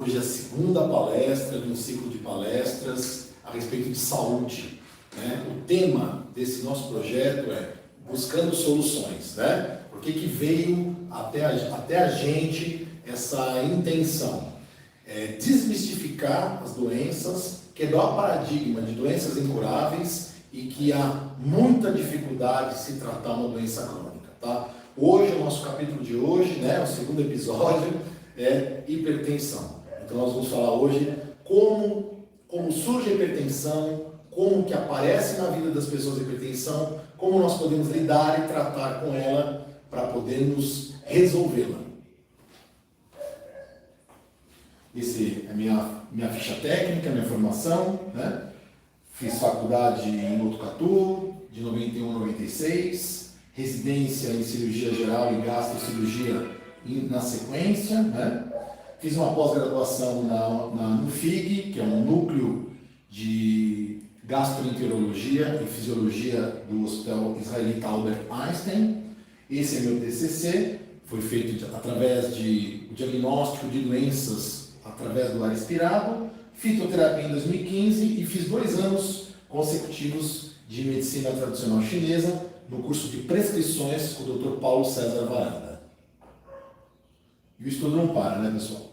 Hoje é a segunda palestra de um ciclo de palestras a respeito de saúde, né? O tema desse nosso projeto é Buscando Soluções, né? Por que veio até a gente essa intenção? Desmistificar as doenças, quebrar o paradigma de doenças incuráveis e que há muita dificuldade de se tratar uma doença crônica, tá? Hoje, o nosso capítulo de hoje, né, o segundo episódio, é hipertensão. Então nós vamos falar hoje como surge a hipertensão, como que aparece na vida das pessoas a hipertensão, como nós podemos lidar e tratar com ela para podermos resolvê-la. Esse é minha ficha técnica, minha formação, né? Fiz faculdade em Botucatu, de 91 a 96, residência em cirurgia geral e gastrocirurgia na sequência, né? Fiz uma pós-graduação no FIG, que é um núcleo de gastroenterologia e fisiologia do Hospital Israelita Albert Einstein. Esse é meu TCC, foi feito através de diagnóstico de doenças através do ar expirado, fitoterapia em 2015 e fiz 2 anos consecutivos de medicina tradicional chinesa no curso de prescrições com o Dr. Paulo César Varanda. E o estudo não para, né, pessoal?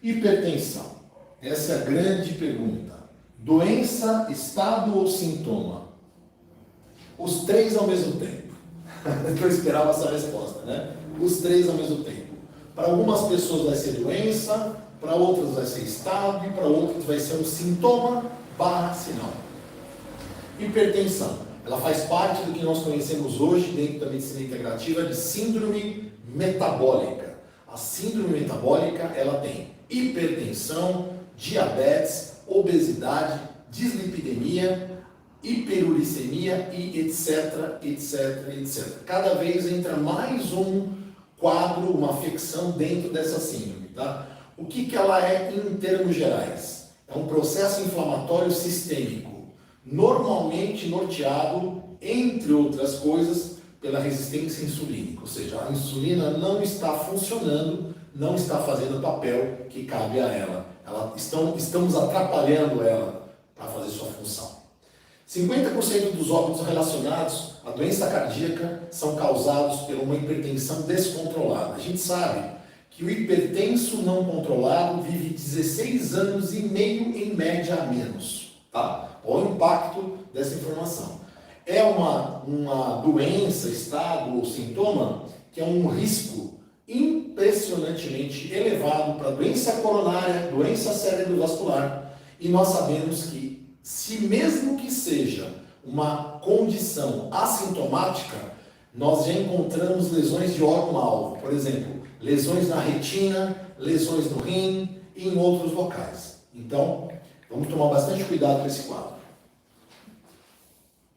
Hipertensão. Essa é a grande pergunta. Doença, estado ou sintoma? Os 3 ao mesmo tempo. Eu esperava essa resposta, né? Os 3 ao mesmo tempo. Para algumas pessoas vai ser doença, para outras vai ser estado e para outras vai ser um sintoma / sinal. Hipertensão. Ela faz parte do que nós conhecemos hoje dentro da medicina integrativa de síndrome metabólica. A síndrome metabólica, ela tem hipertensão, diabetes, obesidade, dislipidemia, hiperuricemia e etc, etc, etc. Cada vez entra mais um quadro, uma afecção dentro dessa síndrome, tá? O que ela é em termos gerais? É um processo inflamatório sistêmico, normalmente norteado, entre outras coisas, pela resistência insulínica, ou seja, a insulina não está funcionando, não está fazendo o papel que cabe a ela. Estamos atrapalhando ela para fazer sua função. 50% dos óbitos relacionados à doença cardíaca são causados por uma hipertensão descontrolada. A gente sabe que o hipertenso não controlado vive 16 anos e meio em média a menos. Tá? Olha o impacto dessa informação. É uma doença, estado ou sintoma que é um risco impressionantemente elevado para doença coronária, doença cerebrovascular. E nós sabemos que, se mesmo que seja uma condição assintomática, nós já encontramos lesões de órgão-alvo. Por exemplo, lesões na retina, lesões no rim e em outros locais. Então, vamos tomar bastante cuidado com esse quadro.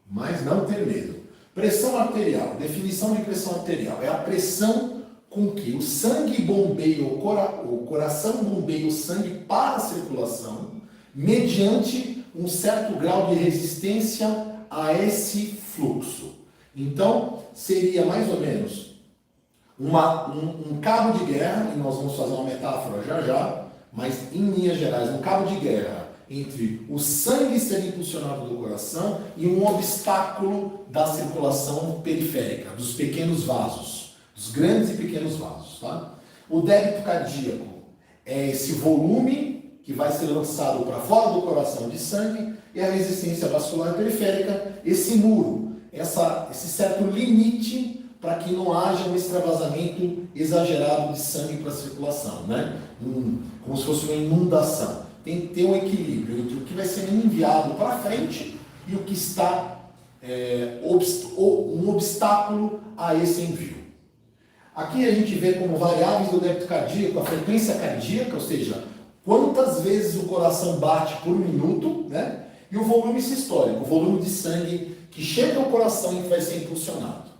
Mas não ter medo. Pressão arterial. Definição de pressão arterial. É a pressão com que o sangue bombeia, o coração bombeia o sangue para a circulação, mediante um certo grau de resistência a esse fluxo. Então, seria mais ou menos um cabo de guerra, e nós vamos fazer uma metáfora já, mas em linhas gerais, um cabo de guerra entre o sangue ser impulsionado do coração e um obstáculo da circulação periférica, dos pequenos vasos, dos grandes e pequenos vasos. Tá? O débito cardíaco é esse volume que vai ser lançado para fora do coração de sangue, e a resistência vascular periférica, esse muro, esse certo limite para que não haja um extravasamento exagerado de sangue para a circulação, né? Como se fosse uma inundação. Tem que ter um equilíbrio entre o que vai ser enviado para frente e o que está um obstáculo a esse envio. Aqui a gente vê como variáveis do débito cardíaco a frequência cardíaca, ou seja, quantas vezes o coração bate por minuto, né? E o volume sistólico, o volume de sangue que chega ao coração e que vai ser impulsionado.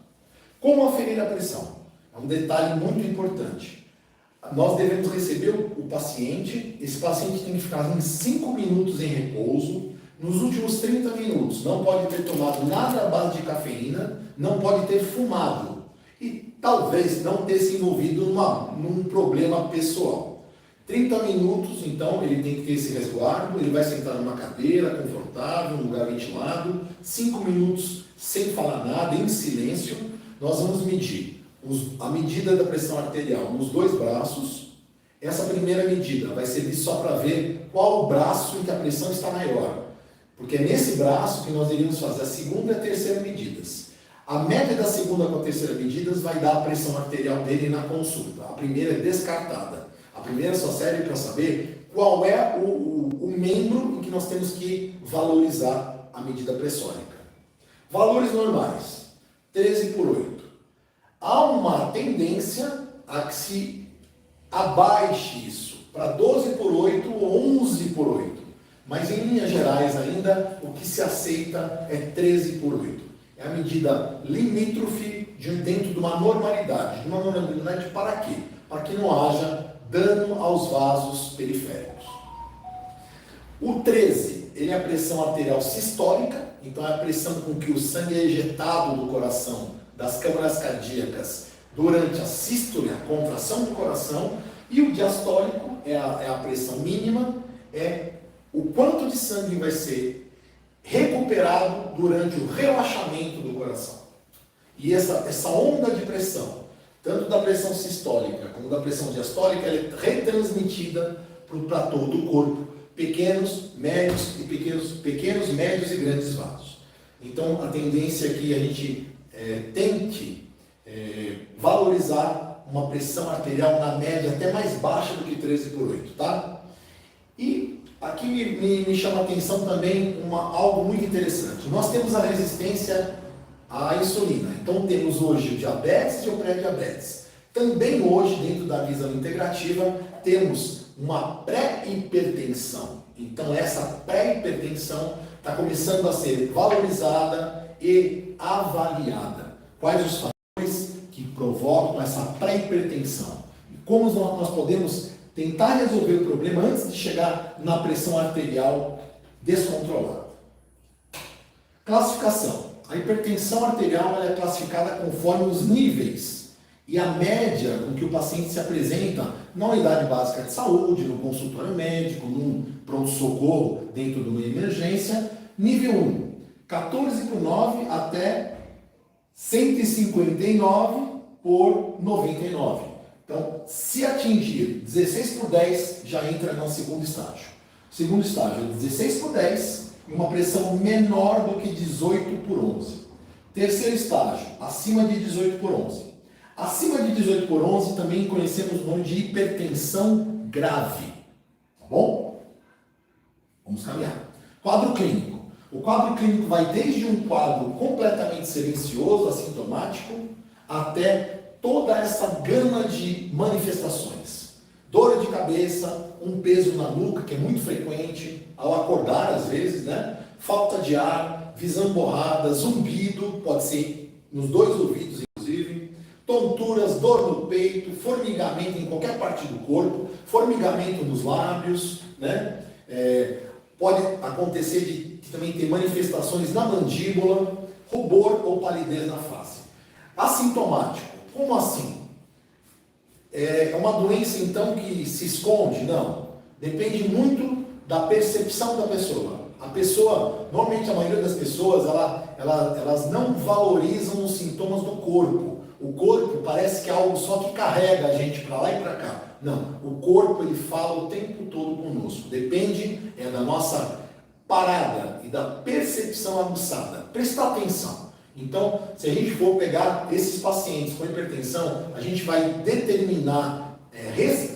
Como aferir a pressão? É um detalhe muito importante. Nós devemos receber o paciente, esse paciente tem que ficar em 5 minutos em repouso, nos últimos 30 minutos não pode ter tomado nada à base de cafeína, não pode ter fumado e talvez não ter se envolvido num problema pessoal. 30 minutos, então, ele tem que ter esse resguardo, ele vai sentar numa cadeira confortável, num lugar ventilado, 5 minutos sem falar nada, em silêncio. Nós vamos medir a medida da pressão arterial nos 2 braços. Essa primeira medida vai servir só para ver qual o braço em que a pressão está maior, porque é nesse braço que nós iríamos fazer a segunda e a terceira medidas. A média da segunda com a terceira medidas vai dar a pressão arterial dele na consulta. A primeira é descartada. A primeira só serve para saber qual é o membro em que nós temos que valorizar a medida pressórica. Valores normais, 13/8. Há uma tendência a que se abaixe isso para 12/8 ou 11/8. Mas em linhas gerais ainda, o que se aceita é 13/8. É a medida limítrofe dentro de uma normalidade. De uma normalidade para quê? Para que não haja dano aos vasos periféricos. O 13, ele é a pressão arterial sistólica, então é a pressão com que o sangue é ejetado do coração, das câmaras cardíacas, durante a sístole, a contração do coração, e o diastólico é a pressão mínima, é o quanto de sangue vai ser recuperado durante o relaxamento do coração. E essa onda de pressão, tanto da pressão sistólica como da pressão diastólica, ela é retransmitida para todo o corpo, pequenos, médios, médios e grandes vasos. Então, a tendência é que a gente tente valorizar uma pressão arterial na média até mais baixa do que 13/8, tá? E aqui me chama a atenção também algo muito interessante. Nós temos a resistência à insulina. Então temos hoje o diabetes e o pré-diabetes. Também hoje, dentro da visão integrativa, temos uma pré-hipertensão. Então essa pré-hipertensão está começando a ser valorizada e avaliada. Quais os fatores que provocam essa pré-hipertensão? E como nós podemos tentar resolver o problema antes de chegar na pressão arterial descontrolada. Classificação. A hipertensão arterial ela é classificada conforme os níveis e a média com que o paciente se apresenta na unidade básica de saúde, no consultório médico, num pronto-socorro dentro de uma emergência. Nível 1, 14/9 até 159/99. Então, se atingir 16/10, já entra no segundo estágio. O segundo estágio é 16/10 e uma pressão menor do que 18/11. Terceiro estágio, acima de 18/11. Acima de 18/11 também conhecemos o nome de hipertensão grave. Tá bom? Vamos caminhar. Quadro clínico. O quadro clínico vai desde um quadro completamente silencioso, assintomático, até toda essa gama de manifestações. Dor de cabeça, um peso na nuca, que é muito frequente, ao acordar às vezes, né? Falta de ar, visão borrada, zumbido, pode ser nos 2 ouvidos inclusive, tonturas, dor no peito, formigamento em qualquer parte do corpo, formigamento nos lábios, né? Pode acontecer de também ter manifestações na mandíbula, rubor ou palidez na face. Assintomático. Como assim? É uma doença, então, que se esconde? Não. Depende muito da percepção da pessoa. A pessoa, normalmente a maioria das pessoas, elas não valorizam os sintomas do corpo. O corpo parece que é algo só que carrega a gente para lá e para cá. Não. O corpo, ele fala o tempo todo conosco. Depende da nossa parada e da percepção aguçada. Prestar atenção. Então, se a gente for pegar esses pacientes com hipertensão, a gente vai determinar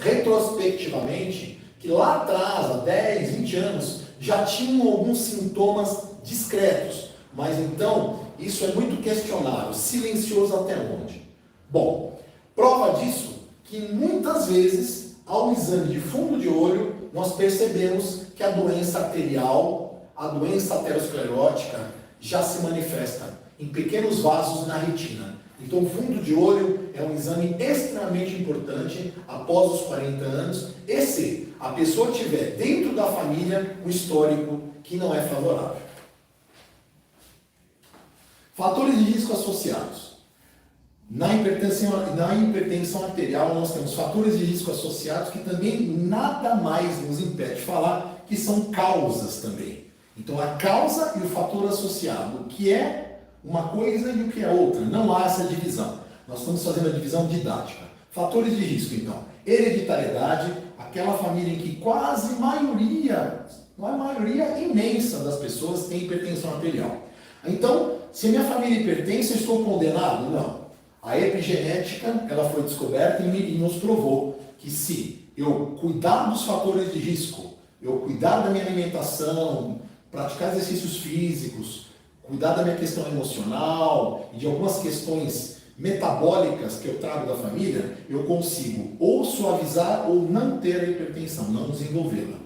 retrospectivamente que lá atrás, há 10, 20 anos, já tinham alguns sintomas discretos. Mas então, isso é muito questionável, silencioso até onde? Bom, prova disso que muitas vezes, ao exame de fundo de olho, nós percebemos que a doença arterial, a doença aterosclerótica, já se manifesta em pequenos vasos na retina. Então, o fundo de olho é um exame extremamente importante após os 40 anos, e se a pessoa tiver dentro da família um histórico que não é favorável. Fatores de risco associados. Na hipertensão arterial, nós temos fatores de risco associados que também nada mais nos impede de falar que são causas também. Então, a causa e o fator associado, o que é uma coisa e o que é outra. Não há essa divisão. Nós estamos fazendo a divisão didática. Fatores de risco, então. Hereditariedade, aquela família em que quase maioria, não é maioria imensa das pessoas tem hipertensão arterial. Então, se a minha família hipertensa, eu estou condenado? Não. A epigenética, ela foi descoberta e nos provou que se eu cuidar dos fatores de risco, eu cuidar da minha alimentação, praticar exercícios físicos, cuidar da minha questão emocional e de algumas questões metabólicas que eu trago da família, eu consigo ou suavizar ou não ter a hipertensão, não desenvolvê-la.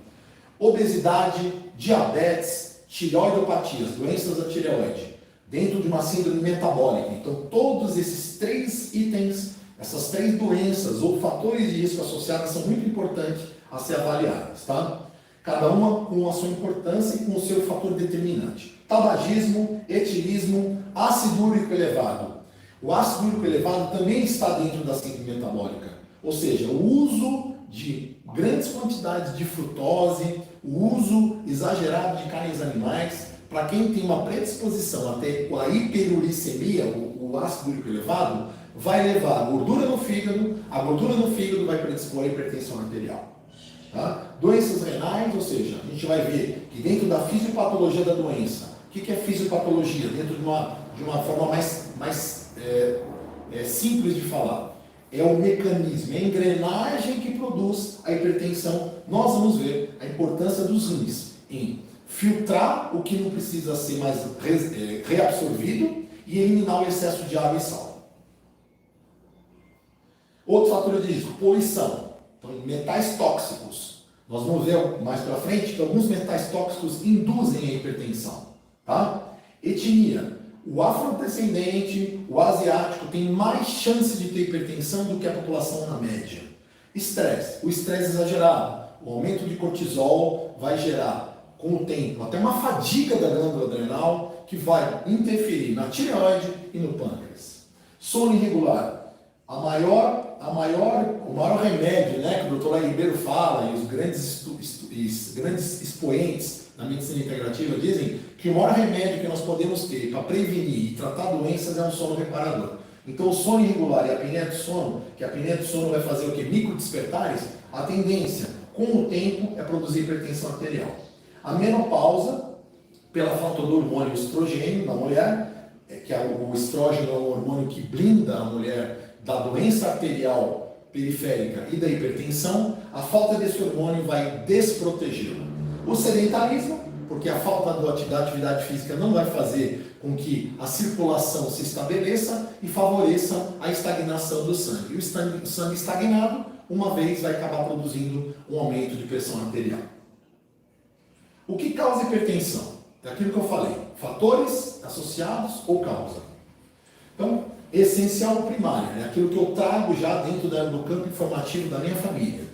Obesidade, diabetes, tireoidopatias, doenças da tireoide, dentro de uma síndrome metabólica. Então, todos esses 3 itens, essas 3 doenças ou fatores de risco associados são muito importantes a ser avaliadas, tá? Cada uma com a sua importância e com o seu fator determinante. Tabagismo, etilismo, ácido úrico elevado. O ácido úrico elevado também está dentro da síndrome metabólica, ou seja, o uso de grandes quantidades de frutose, o uso exagerado de carnes animais. Para quem tem uma predisposição a ter a hiperuricemia, o ácido úrico elevado, vai levar gordura no fígado, a gordura no fígado vai predispor a hipertensão arterial. Tá? Doenças renais, ou seja, a gente vai ver que dentro da fisiopatologia da doença, o que é fisiopatologia? Dentro de uma forma mais simples de falar. É o mecanismo, é a engrenagem que produz a hipertensão. Nós vamos ver a importância dos rins em filtrar o que não precisa ser mais reabsorvido e eliminar o excesso de água e sal. Outro fator de risco, poluição. Então, metais tóxicos. Nós vamos ver mais para frente que alguns metais tóxicos induzem a hipertensão. Tá? Etnia. O afrodescendente, o asiático tem mais chance de ter hipertensão do que a população na média. Estresse. O estresse exagerado. O aumento de cortisol vai gerar, com o tempo, até uma fadiga da glândula adrenal que vai interferir na tireoide e no pâncreas. Sono irregular. O maior remédio, né, que o Dr. Laí Ribeiro fala e os grandes expoentes na medicina integrativa dizem que o maior remédio que nós podemos ter para prevenir e tratar doenças é um sono reparador. Então, o sono irregular e a apneia do sono, que a apneia do sono vai fazer o quê? Microdespertares, a tendência, com o tempo, é produzir hipertensão arterial. A menopausa, pela falta do hormônio estrogênio na mulher, que o estrógeno é um hormônio que blinda a mulher da doença arterial periférica e da hipertensão, a falta desse hormônio vai desprotegê-la. O sedentarismo, porque a falta da atividade física não vai fazer com que a circulação se estabeleça e favoreça a estagnação do sangue. E o sangue estagnado, uma vez, vai acabar produzindo um aumento de pressão arterial. O que causa hipertensão? É aquilo que eu falei, fatores associados ou causa. Então, essencial ou primário, é aquilo que eu trago já dentro do campo informativo da minha família.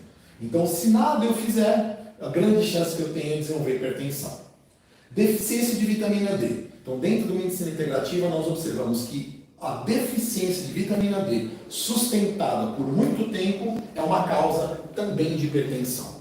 Então, se nada eu fizer, a grande chance que eu tenho é desenvolver hipertensão. Deficiência de vitamina D. Então, dentro da medicina integrativa, nós observamos que a deficiência de vitamina D sustentada por muito tempo é uma causa também de hipertensão.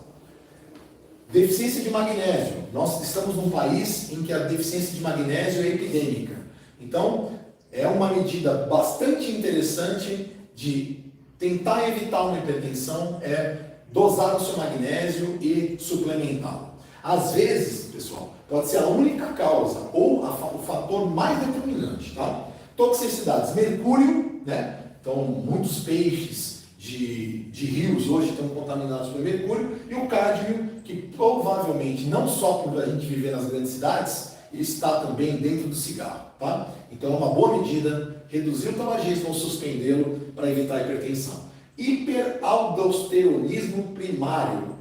Deficiência de magnésio. Nós estamos num país em que a deficiência de magnésio é epidêmica. Então, é uma medida bastante interessante de tentar evitar uma hipertensão, é dosar o seu magnésio e suplementá-lo. Às vezes, pessoal, pode ser a única causa ou o fator mais determinante, tá? Toxicidades, mercúrio, né? Então, muitos peixes de rios hoje estão contaminados por mercúrio, e o cádmio, que provavelmente, não só por a gente viver nas grandes cidades, ele está também dentro do cigarro, tá? Então é uma boa medida reduzir o tabagismo ou suspendê-lo para evitar a hipertensão. Hiperaldosteronismo primário.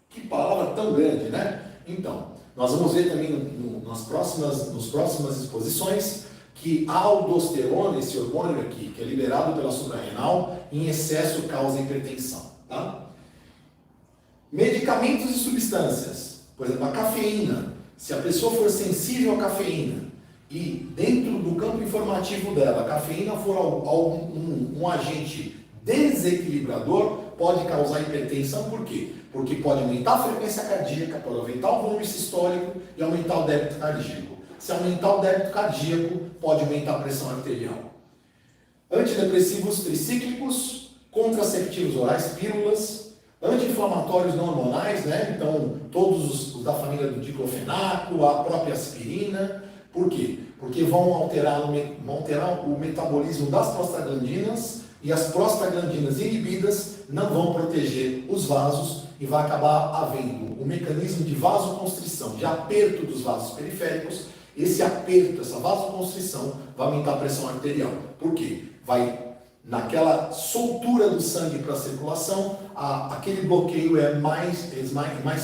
Que palavra tão grande, né? Então, nós vamos ver também nas próximas exposições que a aldosterona, esse hormônio aqui, que é liberado pela suprarrenal, em excesso causa hipertensão, tá? Medicamentos e substâncias. Por exemplo, a cafeína. Se a pessoa for sensível à cafeína e dentro do campo informativo dela, a cafeína for um agente desequilibrador, pode causar hipertensão. Por quê? Porque pode aumentar a frequência cardíaca, pode aumentar o volume sistólico e aumentar o débito cardíaco. Se aumentar o débito cardíaco, pode aumentar a pressão arterial. Antidepressivos tricíclicos, contraceptivos orais, pílulas, anti-inflamatórios não hormonais, né? Então, todos os da família do diclofenaco, a própria aspirina. Por quê? Porque vão alterar o metabolismo das prostaglandinas, e as prostaglandinas inibidas não vão proteger os vasos e vai acabar havendo um mecanismo de vasoconstrição, de aperto dos vasos periféricos. Esse aperto, essa vasoconstrição, vai aumentar a pressão arterial. Por quê? Vai, naquela soltura do sangue para a circulação, aquele bloqueio é mais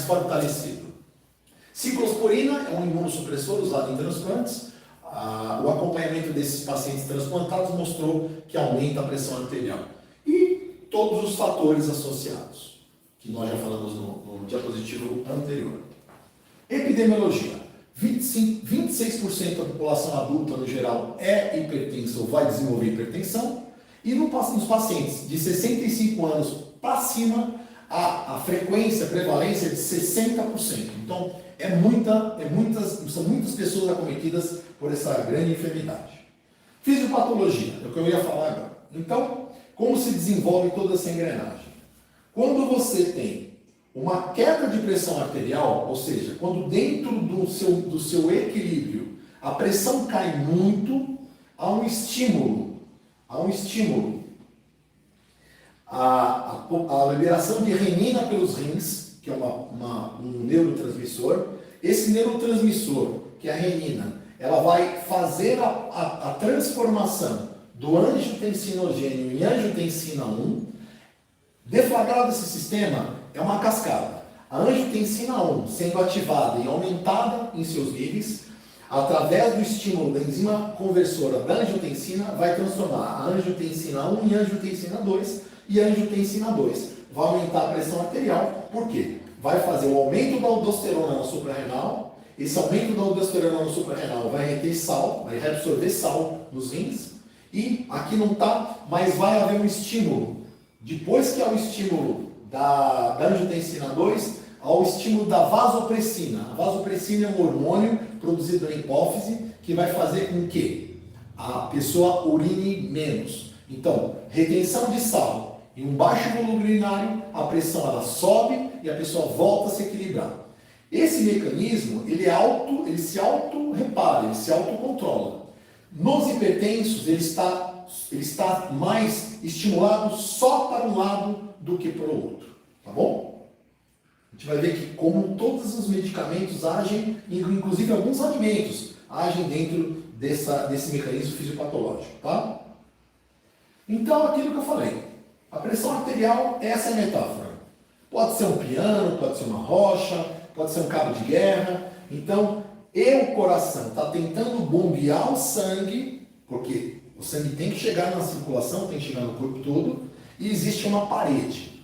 fortalecido. Ciclosporina é um imunossupressor usado em transplantes. O acompanhamento desses pacientes transplantados mostrou que aumenta a pressão arterial. E todos os fatores associados, que nós já falamos no diapositivo anterior. Epidemiologia. 26% da população adulta, no geral, é hipertensa ou vai desenvolver hipertensão. E nos pacientes de 65 anos para cima, a frequência, a prevalência é de 60%. Então, são muitas pessoas acometidas por essa grande enfermidade. Fisiopatologia, é o que eu ia falar agora. Então, como se desenvolve toda essa engrenagem? Quando você tem uma queda de pressão arterial, ou seja, quando dentro do seu equilíbrio a pressão cai muito, há um estímulo. A liberação de renina pelos rins, que é um neurotransmissor. Esse neurotransmissor, que é a renina, ela vai fazer a transformação do angiotensinogênio em angiotensina 1. Deflagrado esse sistema, é uma cascata. A angiotensina 1 sendo ativada e aumentada em seus níveis, através do estímulo da enzima conversora da angiotensina, vai transformar a angiotensina 1 em angiotensina 2, e a angiotensina 2 vai aumentar a pressão arterial. Por quê? Vai fazer o aumento da aldosterona na suprarrenal. Esse aumento da aldosterona na suprarrenal vai reter sal, vai reabsorver sal nos rins, e aqui não está, mas vai haver um estímulo. Depois que há o estímulo da angiotensina 2, há o estímulo da vasopressina. A vasopressina é um hormônio produzido na hipófise que vai fazer com que a pessoa urine menos. Então, retenção de sal e um baixo volume urinário, a pressão ela sobe e a pessoa volta a se equilibrar. Esse mecanismo, ele se auto-repara, ele se autocontrola. Nos hipertensos, ele está mais estimulado só para um lado do que para o outro, tá bom? A gente vai ver que como todos os medicamentos agem, inclusive alguns alimentos, agem dentro desse mecanismo fisiopatológico, tá? Então, aquilo que eu falei, a pressão arterial, essa é a metáfora. Pode ser um piano, pode ser uma rocha, pode ser um cabo de guerra. Então, o coração está tentando bombear o sangue, porque o sangue tem que chegar na circulação, tem que chegar no corpo todo, e existe uma parede.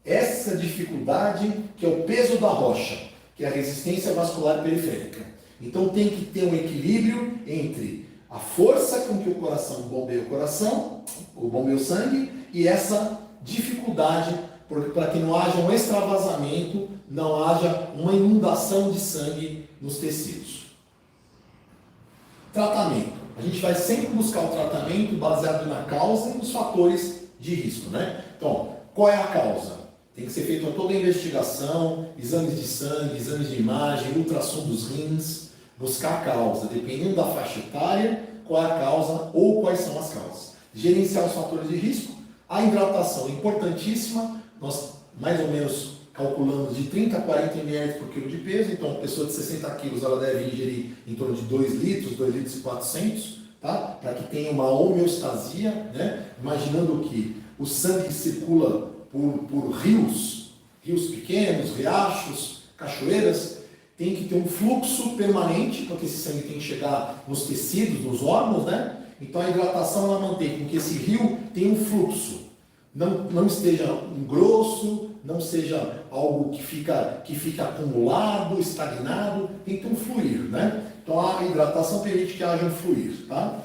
Essa dificuldade, que é o peso da rocha, que é a resistência vascular periférica. Então tem que ter um equilíbrio entre a força com que o coração bombeia o sangue, e essa dificuldade para que não haja um extravasamento, não haja uma inundação de sangue nos tecidos. Tratamento. A gente vai sempre buscar o tratamento baseado na causa e nos fatores de risco, né? Então, qual é a causa? Tem que ser feita toda a investigação, exames de sangue, exames de imagem, ultrassom dos rins, buscar a causa, dependendo da faixa etária, qual é a causa ou quais são as causas. Gerenciar os fatores de risco. A hidratação é importantíssima, nós mais ou menos calculamos de 30 a 40 ml por quilo de peso, então uma pessoa de 60 quilos ela deve ingerir em torno de 2 litros, 2 litros e 400, tá? Para que tenha uma homeostasia, né? Imaginando que o sangue circula por rios pequenos, riachos, cachoeiras, tem que ter um fluxo permanente, porque esse sangue tem que chegar nos tecidos, nos órgãos, né? Então a hidratação ela mantém com que esse rio tenha um fluxo, não esteja grosso, não seja algo que fique acumulado, estagnado, tem que ter um fluir, né? Então a hidratação permite que haja um fluir, tá?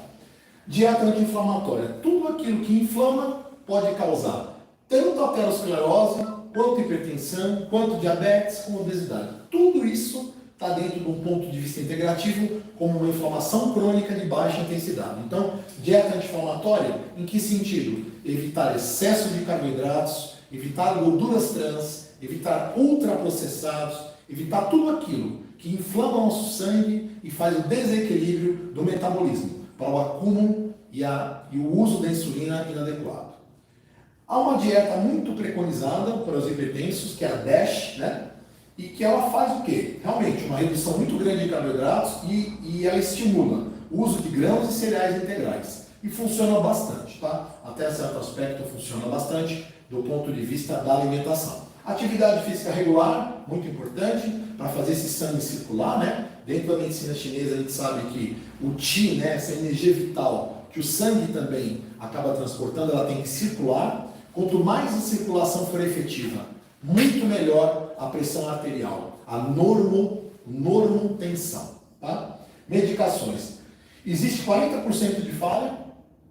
Dieta anti-inflamatória. Tudo aquilo que inflama pode causar tanto aterosclerose, quanto hipertensão, quanto diabetes, como obesidade. Tudo isso está dentro de um ponto de vista integrativo como uma inflamação crônica de baixa intensidade. Então, dieta anti-inflamatória, em que sentido? Evitar excesso de carboidratos, evitar gorduras trans, evitar ultraprocessados, evitar tudo aquilo que inflama o nosso sangue e faz o desequilíbrio do metabolismo, para o acúmulo e o uso da insulina inadequado. Há uma dieta muito preconizada para os hipertensos, que é a DASH, né? E que ela faz o quê? Realmente, uma redução muito grande de carboidratos e ela estimula o uso de grãos e cereais integrais. E funciona bastante, tá? Até certo aspecto funciona bastante do ponto de vista da alimentação. Atividade física regular, muito importante, para fazer esse sangue circular, né? Dentro da medicina chinesa a gente sabe que o Qi, né, essa energia vital, que o sangue também acaba transportando, ela tem que circular. Quanto mais a circulação for efetiva, muito melhor a pressão arterial, a normotensão, tá? Medicações. Existe 40% de falha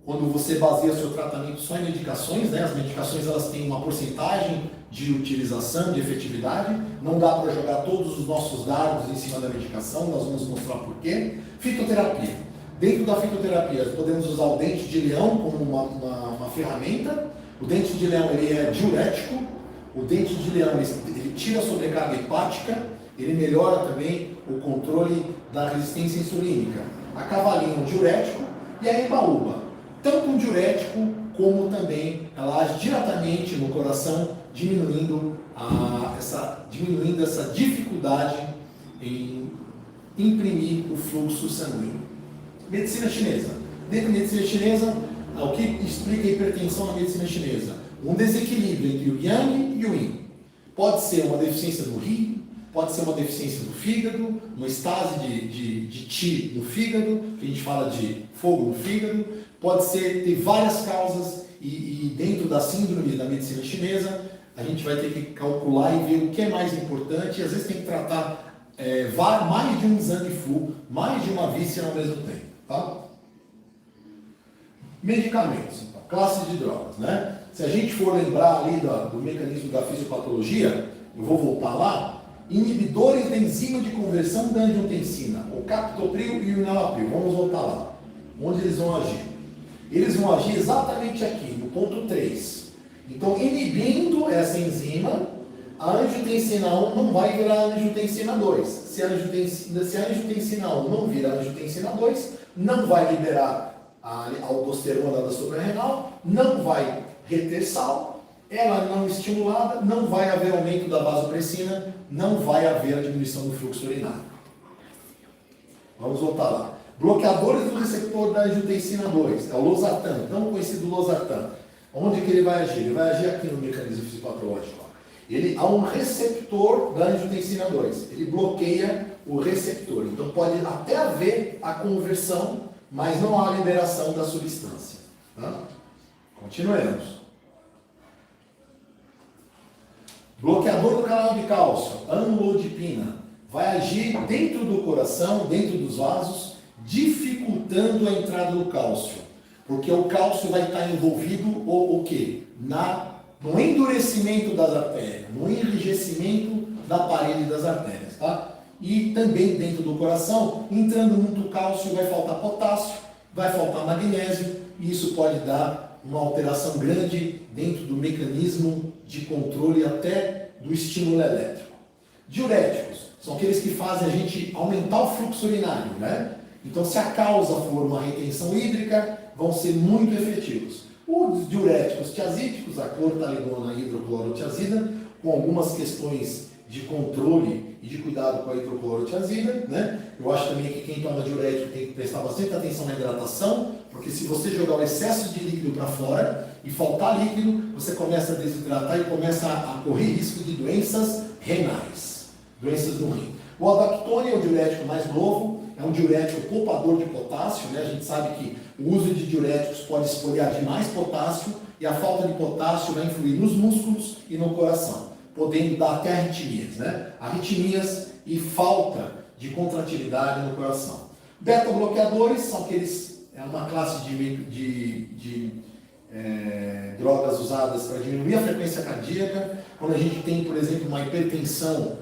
quando você baseia seu tratamento só em medicações, né? As medicações elas têm uma porcentagem de utilização, de efetividade. Não dá para jogar todos os nossos dardos em cima da medicação, nós vamos mostrar por quê. Fitoterapia. Dentro da fitoterapia, podemos usar o dente de leão como uma ferramenta. O dente de leão ele é diurético. O dente de leão ele tira a sobrecarga hepática, ele melhora também o controle da resistência insulínica. A cavalinha é um diurético e a embaúba, tanto um diurético como também ela age diretamente no coração, diminuindo essa dificuldade em imprimir o fluxo sanguíneo. Medicina chinesa. Dentro da medicina chinesa, o que explica a hipertensão na medicina chinesa? Um desequilíbrio entre o Yang e o Yin. Pode ser uma deficiência do Ri, pode ser uma deficiência do fígado, uma estase de Qi no fígado, que a gente fala de fogo no fígado, pode ser ter várias causas e dentro da síndrome da medicina chinesa a gente vai ter que calcular e ver o que é mais importante e às vezes tem que tratar mais de um Zangfu, mais de uma víscera ao mesmo tempo. Tá? Medicamentos, então, classe de drogas, né? Se a gente for lembrar ali do mecanismo da fisiopatologia, eu vou voltar lá, inibidores da enzima de conversão da angiotensina, o captopril e o enalapril, vamos voltar lá. Onde eles vão agir? Eles vão agir exatamente aqui, no ponto 3. Então, inibindo essa enzima, a angiotensina 1 não vai virar angiotensina 2. Se a angiotensina 1 não vira angiotensina 2, não vai liberar a aldosterona da suprarrenal, não vai reter sal, ela não estimulada, não vai haver aumento da vasopressina, não vai haver a diminuição do fluxo urinário. Vamos voltar lá. Bloqueadores do receptor da angiotensina 2, é o losartan, tão conhecido losartan. Onde que ele vai agir? Ele vai agir aqui no mecanismo fisiopatológico. Há um receptor da angiotensina 2, ele bloqueia o receptor. Então pode até haver a conversão, mas não há liberação da substância. Tá? Continuemos. Bloqueador do canal de cálcio, amlodipina, vai agir dentro do coração, dentro dos vasos, dificultando a entrada do cálcio. Porque o cálcio vai estar envolvido o quê? No endurecimento das artérias, no enrijecimento da parede das artérias. Tá? E também dentro do coração, entrando muito cálcio, vai faltar potássio, vai faltar magnésio, e isso pode dar uma alteração grande dentro do mecanismo de controle até do estímulo elétrico. Diuréticos são aqueles que fazem a gente aumentar o fluxo urinário, né? Então, se a causa for uma retenção hídrica, vão ser muito efetivos. Os diuréticos tiazídicos, a clortalidona e a hidroclorotiazida, com algumas questões de controle e de cuidado com a hidroclorotiazida, né? Eu acho também que quem toma diurético tem que prestar bastante atenção na hidratação, porque se você jogar o excesso de líquido para fora e faltar líquido, você começa a desidratar e começa a correr risco de doenças renais, doenças do rim. O Aldactone é o diurético mais novo, é um diurético poupador de potássio, né? A gente sabe que o uso de diuréticos pode espoliar demais potássio e a falta de potássio vai influir nos músculos e no coração. podendo dar até arritmias, né? Arritmias e falta de contratilidade no coração. Beta-bloqueadores são aqueles, é uma classe de drogas usadas para diminuir a frequência cardíaca, quando a gente tem, por exemplo, uma hipertensão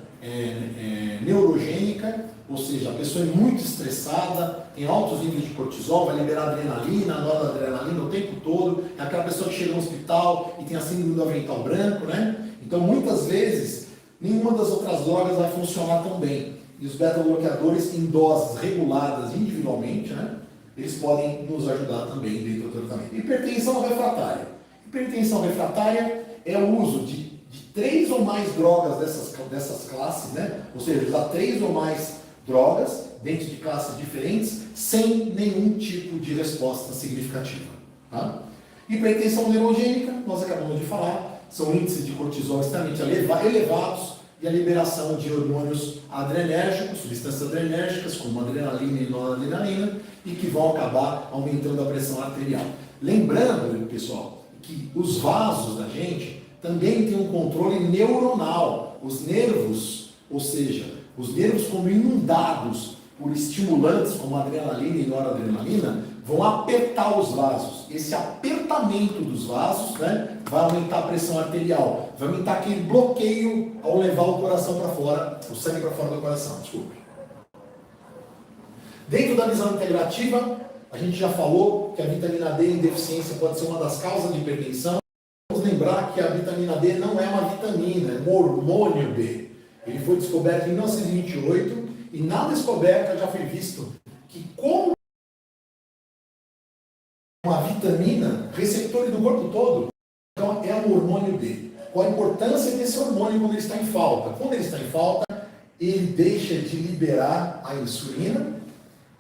neurogênica, ou seja, a pessoa é muito estressada, tem altos níveis de cortisol, vai liberar adrenalina, noradrenalina o tempo todo, é aquela pessoa que chega no hospital e tem a síndrome do avental branco, né? Então, muitas vezes, nenhuma das outras drogas vai funcionar tão bem. E os beta-bloqueadores, em doses reguladas individualmente, né? Eles podem nos ajudar também dentro do tratamento. Hipertensão refratária. Hipertensão refratária é o uso de 3 ou mais drogas dessas classes, né? Ou seja, usar 3 ou mais drogas dentro de classes diferentes sem nenhum tipo de resposta significativa. Tá? Hipertensão neurogênica, nós acabamos de falar, são índices de cortisol extremamente elevados e a liberação de hormônios adrenérgicos, substâncias adrenérgicas, como adrenalina e noradrenalina, e que vão acabar aumentando a pressão arterial. Lembrando, pessoal, que os vasos da gente também têm um controle neuronal. Os nervos, ou seja, os nervos como inundados por estimulantes como adrenalina e noradrenalina, vão apertar os vasos. Esse apertamento dos vasos, né, vai aumentar a pressão arterial, vai aumentar aquele bloqueio ao levar o coração para fora, o sangue para fora do coração, desculpe. Dentro da visão integrativa, a gente já falou que a vitamina D em deficiência pode ser uma das causas de hipertensão. Vamos lembrar que a vitamina D não é uma vitamina, é um hormônio D. Ele foi descoberto em 1928 e na descoberta já foi visto que como uma vitamina, receptores do corpo todo, então é um hormônio D. Qual a importância desse hormônio quando ele está em falta? Quando ele está em falta, ele deixa de liberar a insulina,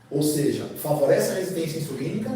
ou seja, favorece a resistência insulínica,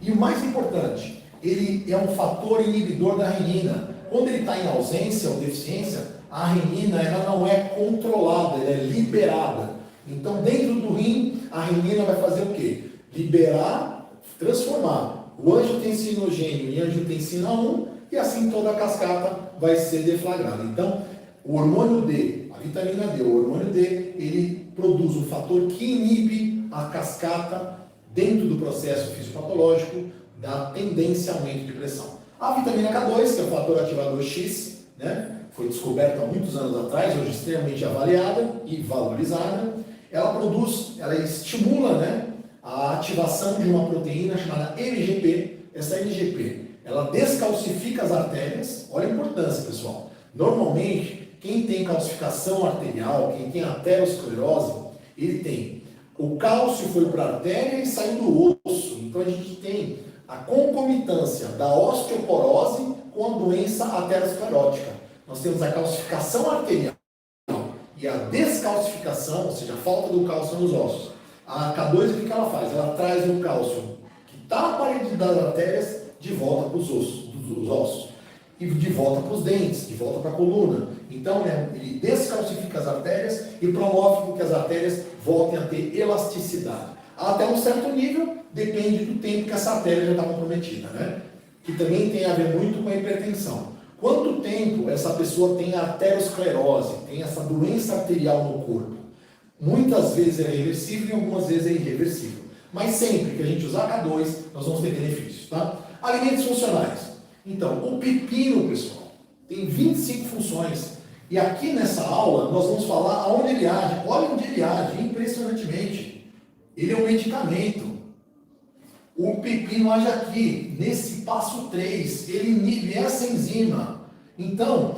e o mais importante, ele é um fator inibidor da renina. Quando ele está em ausência ou deficiência, a renina ela não é controlada, ela é liberada. Então, dentro do rim, a renina vai fazer o quê? Liberar, transformar o angiotensinogênio em angiotensina 1 e assim toda a cascata vai ser deflagrada. Então, o hormônio D, a vitamina D, o hormônio D, ele produz um fator que inibe a cascata dentro do processo fisiopatológico da tendência a aumento de pressão. A vitamina K2, que é o fator ativador X, né, foi descoberta há muitos anos atrás, hoje extremamente avaliada e valorizada, ela estimula, né, a ativação de uma proteína chamada NGP. Essa NGP, ela descalcifica as artérias. Olha a importância, pessoal. Normalmente, quem tem calcificação arterial, quem tem arteriosclerose, ele tem o cálcio foi para a artéria e saiu do osso. Então a gente tem a concomitância da osteoporose com a doença aterosclerótica. Nós temos a calcificação arterial e a descalcificação, ou seja, a falta do cálcio nos ossos. A K2, o que ela faz? Ela traz o cálcio que está na parede das artérias de volta para os ossos, e de volta para os dentes, de volta para a coluna. Então, ele descalcifica as artérias e promove que as artérias voltem a ter elasticidade. Até um certo nível, depende do tempo que essa artéria já está comprometida, né? Que também tem a ver muito com a hipertensão. Quanto tempo essa pessoa tem arteriosclerose, tem essa doença arterial no corpo? Muitas vezes é reversível e algumas vezes é irreversível. Mas sempre que a gente usar K2, nós vamos ter benefícios, tá? Alimentos funcionais. Então, o pepino, pessoal, tem 25 funções. E aqui nessa aula, nós vamos falar aonde ele age. Olha onde ele age, impressionantemente. Ele é um medicamento. O pepino age aqui, nesse passo 3. Ele inibe essa enzima. Então,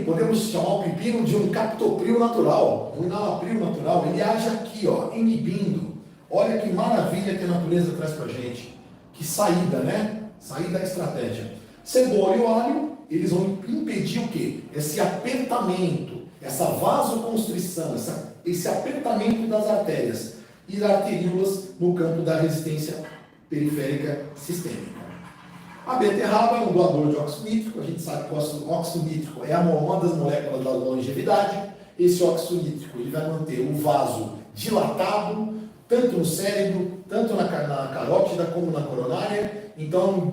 podemos chamar o pepino de um captopril natural, um enalapril natural. Ele age aqui, ó, inibindo. Olha que maravilha que a natureza traz pra gente. Que saída, né? Saída da estratégia. Cebola e o alho, eles vão impedir o quê? Esse apertamento, essa vasoconstrição, esse apertamento das artérias e arteríolas no campo da resistência periférica sistêmica. A beterraba é um doador de óxido nítrico. A gente sabe que o óxido nítrico é uma das moléculas da longevidade. Esse óxido nítrico ele vai manter o vaso dilatado, tanto no cérebro, tanto na carótida como na coronária. Então,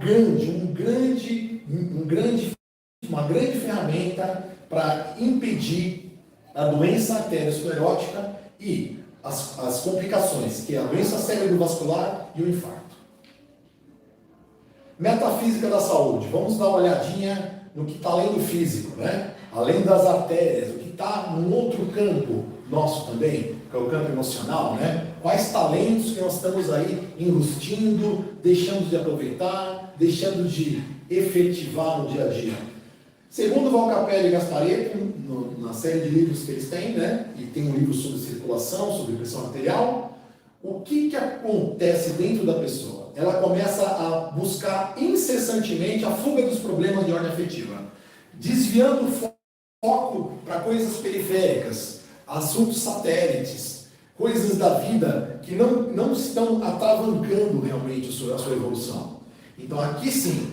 uma grande ferramenta para impedir a doença arteriosclerótica e as complicações, que é a doença cerebrovascular e o infarto. Metafísica da saúde. Vamos dar uma olhadinha no que está além do físico, né? Além das artérias, o que está num outro campo nosso também, que é o campo emocional, né? Quais talentos que nós estamos aí enrustindo, deixando de aproveitar, deixando de efetivar no dia a dia. Segundo Val Capelli e Gasparetto, na série de livros que eles têm, né? E tem um livro sobre circulação, sobre pressão arterial, o que acontece dentro da pessoa? Ela começa a buscar incessantemente a fuga dos problemas de ordem afetiva, desviando o foco para coisas periféricas, assuntos satélites, coisas da vida que não estão atravancando realmente a sua evolução. Então aqui sim,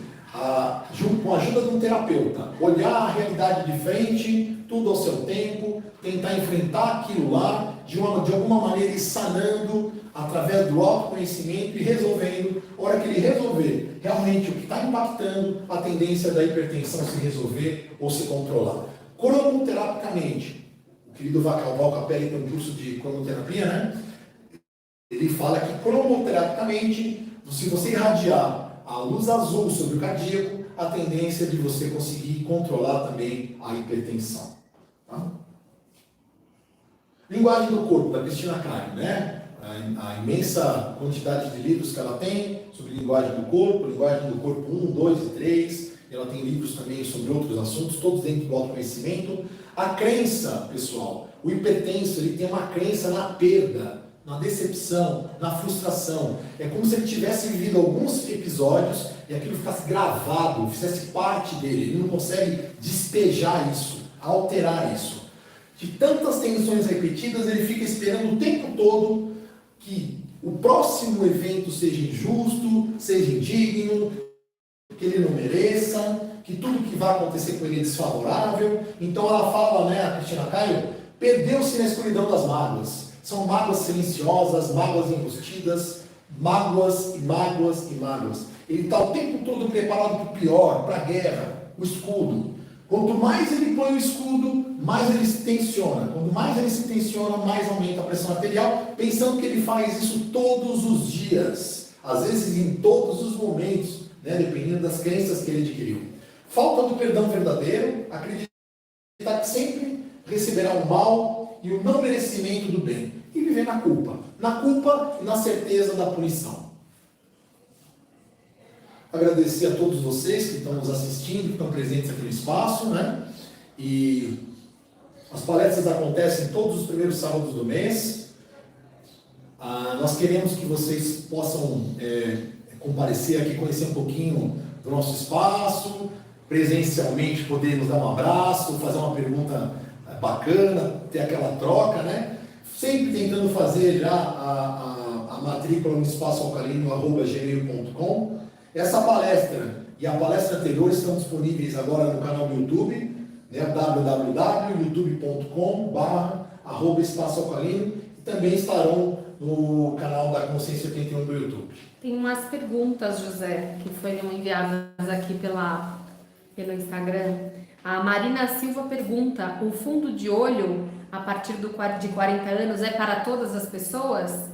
com a ajuda de um terapeuta, olhar a realidade de frente, tudo ao seu tempo, tentar enfrentar aquilo lá, de alguma maneira ir sanando, através do autoconhecimento e resolvendo. A hora que ele resolver realmente o que está impactando, a tendência da hipertensão se resolver ou se controlar. Cromoterapicamente, o querido Val Capelli tem um curso de cromoterapia, né? Ele fala que cromoterapicamente, se você irradiar a luz azul sobre o cardíaco, a tendência de você conseguir controlar também a hipertensão. Tá? Linguagem do corpo, da Cristina Caio, né? A imensa quantidade de livros que ela tem sobre linguagem do corpo 1, 2 e 3. Ela tem livros também sobre outros assuntos, todos dentro do autoconhecimento. A crença, pessoal, o hipertenso, ele tem uma crença na perda, na decepção, na frustração. É como se ele tivesse vivido alguns episódios e aquilo ficasse gravado, fizesse parte dele. Ele não consegue despejar isso, alterar isso. De tantas tensões repetidas, ele fica esperando o tempo todo que o próximo evento seja injusto, seja indigno, que ele não mereça, que tudo que vai acontecer com ele é desfavorável. Então ela fala, né, a Cristina Caio, perdeu-se na escuridão das mágoas. São mágoas silenciosas, mágoas enrustidas, mágoas e mágoas e mágoas. Ele está o tempo todo preparado para o pior, para a guerra, o escudo. Quanto mais ele põe o escudo, mais ele se tensiona. Quanto mais ele se tensiona, mais aumenta a pressão arterial, pensando que ele faz isso todos os dias, às vezes em todos os momentos, né, dependendo das crenças que ele adquiriu. Falta do perdão verdadeiro, acreditar que sempre receberá o mal e o não merecimento do bem. E viver na culpa e na certeza da punição. Agradecer a todos vocês que estão nos assistindo, que estão presentes aqui no espaço, né? E as palestras acontecem todos os primeiros sábados do mês. Nós queremos que vocês possam comparecer aqui, conhecer um pouquinho do nosso espaço, presencialmente poder nos dar um abraço, fazer uma pergunta bacana, ter aquela troca, né? Sempre tentando fazer já a matrícula no espaçoalcalino@gmail.com. Essa palestra e a palestra anterior estão disponíveis agora no canal do YouTube, né, www.youtube.com/espaçoalcalino, e também estarão no canal da Consciência 81 do YouTube. Tem umas perguntas, José, que foram enviadas aqui pelo Instagram. A Marina Silva pergunta: o fundo de olho a partir de 40 anos é para todas as pessoas?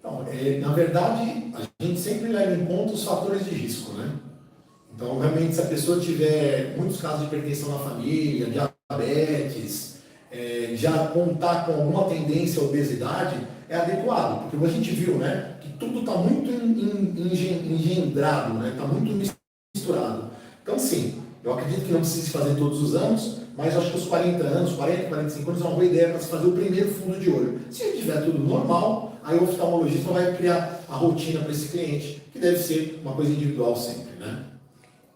Então, na verdade, a gente sempre leva em conta os fatores de risco, né? Então, realmente, se a pessoa tiver muitos casos de hipertensão na família, diabetes, já contar com alguma tendência à obesidade, é adequado, porque a gente viu, né, que tudo está muito engendrado, né? Está muito misturado. Então, sim, eu acredito que não precise fazer todos os anos, mas acho que os 40 anos, 40, 45 anos é uma boa ideia para se fazer o primeiro fundo de olho. Se tiver tudo normal, aí o oftalmologista vai criar a rotina para esse cliente, que deve ser uma coisa individual sempre, né?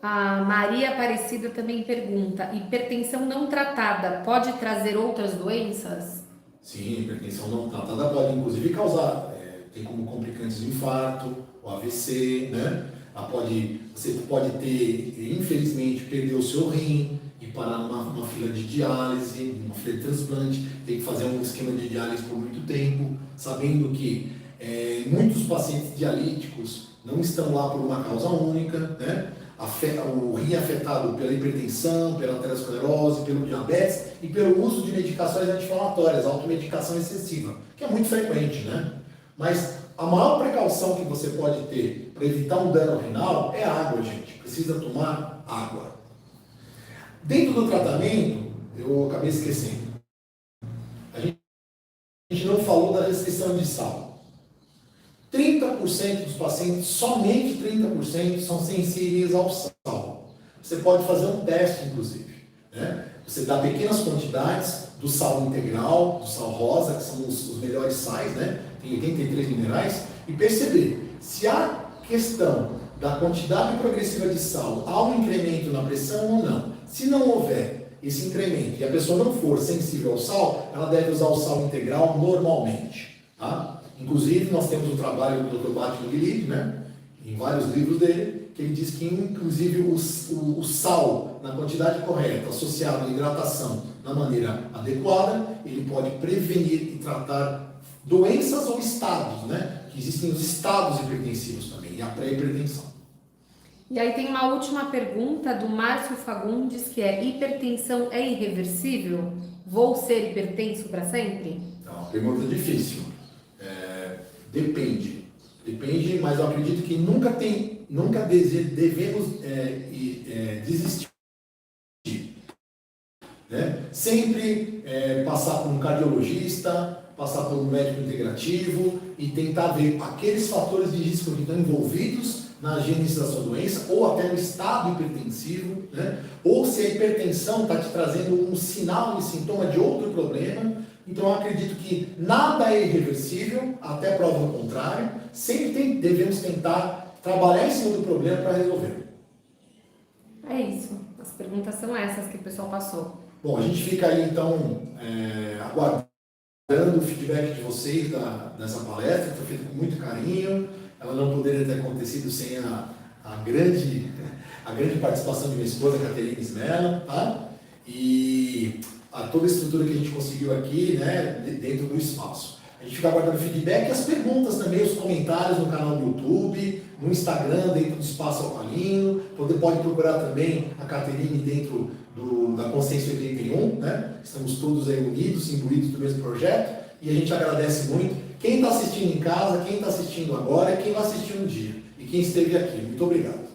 A Maria Aparecida também pergunta: hipertensão não tratada pode trazer outras doenças? Sim, hipertensão não tratada pode inclusive causar, tem como complicantes o infarto, o AVC, né? Você pode ter, infelizmente, perder o seu rim e parar numa fila de diálise, numa fila de transplante, tem que fazer um esquema de diálise por muito tempo, sabendo que muitos pacientes dialíticos não estão lá por uma causa única, né? o rim afetado pela hipertensão, pela aterosclerose, pelo diabetes e pelo uso de medicações anti-inflamatórias, automedicação excessiva, que é muito frequente, né? Mas a maior precaução que você pode ter para evitar um dano renal é a água, gente. Precisa tomar água. Dentro do tratamento, eu acabei esquecendo, a gente não falou da restrição de sal. 30% dos pacientes, somente 30%, são sensíveis ao sal. Você pode fazer um teste, inclusive, né? Você dá pequenas quantidades do sal integral, do sal rosa, que são os melhores sais, né? Tem 83 minerais, e perceber se a questão da quantidade progressiva de sal há um incremento na pressão ou não. Se não houver esse incremento e a pessoa não for sensível ao sal, ela deve usar o sal integral normalmente, tá? Inclusive, nós temos um trabalho do Dr. Bátimo Guilherme, né, em vários livros dele, que ele diz que, inclusive, o sal, na quantidade correta, associado à hidratação na maneira adequada, ele pode prevenir e tratar doenças ou estados, né? Que existem os estados hipertensivos também, e a pré-hipertensão. E aí tem uma última pergunta do Márcio Fagundes, que é: hipertensão é irreversível? Vou ser hipertenso para sempre? É uma pergunta difícil. Depende, mas eu acredito que nunca devemos desistir. Né? Sempre passar por um cardiologista, passar por um médico integrativo e tentar ver aqueles fatores de risco que estão envolvidos na gênese da sua doença, ou até no estado hipertensivo, né? Ou se a hipertensão está te trazendo um sinal e sintoma de outro problema. Então eu acredito que nada é irreversível, até prova o contrário. Sempre devemos tentar trabalhar em cima do problema para resolver. É isso. As perguntas são essas que o pessoal passou. Bom, a gente fica aí então aguardando o feedback de vocês dessa palestra, que foi feita com muito carinho. Ela não poderia ter acontecido sem a grande participação de minha esposa, Caterina Smela, tá? E toda a estrutura que a gente conseguiu aqui, né, dentro do espaço. A gente fica aguardando feedback e as perguntas também, os comentários no canal do YouTube, no Instagram, dentro do Espaço Alpalino. Pode procurar também a Caterine dentro da Consciência 81, né? Estamos todos aí unidos, imbuídos do mesmo projeto, e a gente agradece muito quem está assistindo em casa, quem está assistindo agora e quem vai assistir um dia, e quem esteve aqui. Muito obrigado.